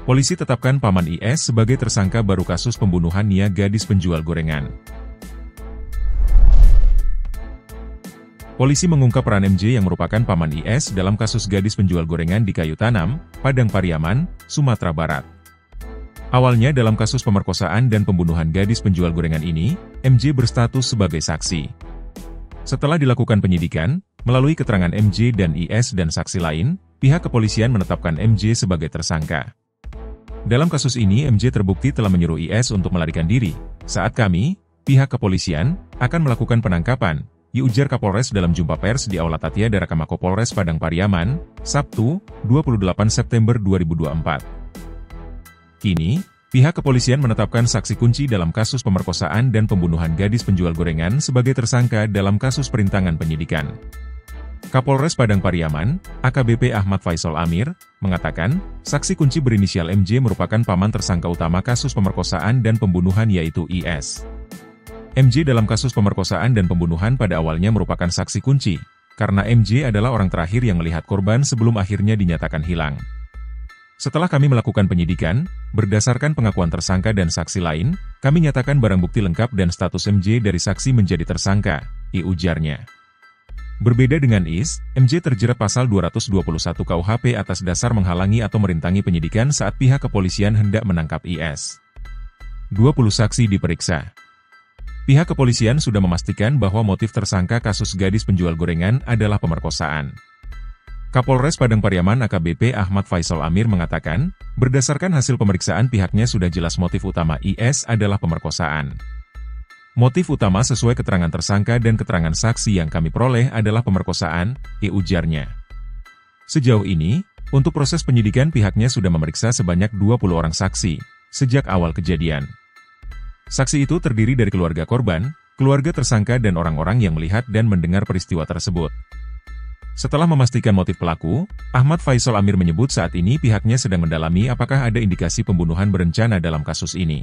Polisi tetapkan Paman IS sebagai tersangka baru kasus pembunuhan Nia gadis penjual gorengan. Polisi mengungkap peran MJ yang merupakan Paman IS dalam kasus gadis penjual gorengan di Kayu Tanam, Padang Pariaman, Sumatera Barat. Awalnya dalam kasus pemerkosaan dan pembunuhan gadis penjual gorengan ini, MJ berstatus sebagai saksi. Setelah dilakukan penyidikan, melalui keterangan MJ dan IS dan saksi lain, pihak kepolisian menetapkan MJ sebagai tersangka. Dalam kasus ini MJ terbukti telah menyuruh IS untuk melarikan diri. Saat kami, pihak kepolisian, akan melakukan penangkapan, diujar Kapolres dalam jumpa pers di Aula Tatia Daraka Mapolres Padang Pariaman, Sabtu, 28 September 2024. Kini, pihak kepolisian menetapkan saksi kunci dalam kasus pemerkosaan dan pembunuhan gadis penjual gorengan sebagai tersangka dalam kasus perintangan penyidikan. Kapolres Padang Pariaman, AKBP Ahmad Faisal Amir, mengatakan, saksi kunci berinisial MJ merupakan paman tersangka utama kasus pemerkosaan dan pembunuhan yaitu IS. MJ dalam kasus pemerkosaan dan pembunuhan pada awalnya merupakan saksi kunci, karena MJ adalah orang terakhir yang melihat korban sebelum akhirnya dinyatakan hilang. Setelah kami melakukan penyidikan, berdasarkan pengakuan tersangka dan saksi lain, kami nyatakan barang bukti lengkap dan status MJ dari saksi menjadi tersangka, ujarnya. Berbeda dengan IS, MJ terjerat pasal 221 KUHP atas dasar menghalangi atau merintangi penyidikan saat pihak kepolisian hendak menangkap IS. 20 saksi diperiksa. Pihak kepolisian sudah memastikan bahwa motif tersangka kasus gadis penjual gorengan adalah pemerkosaan. Kapolres Padang Pariaman AKBP Ahmad Faisal Amir mengatakan, berdasarkan hasil pemeriksaan pihaknya sudah jelas motif utama IS adalah pemerkosaan. Motif utama sesuai keterangan tersangka dan keterangan saksi yang kami peroleh adalah pemerkosaan, ujarnya. Sejauh ini, untuk proses penyidikan pihaknya sudah memeriksa sebanyak 20 orang saksi, sejak awal kejadian. Saksi itu terdiri dari keluarga korban, keluarga tersangka dan orang-orang yang melihat dan mendengar peristiwa tersebut. Setelah memastikan motif pelaku, Ahmad Faisal Amir menyebut saat ini pihaknya sedang mendalami apakah ada indikasi pembunuhan berencana dalam kasus ini.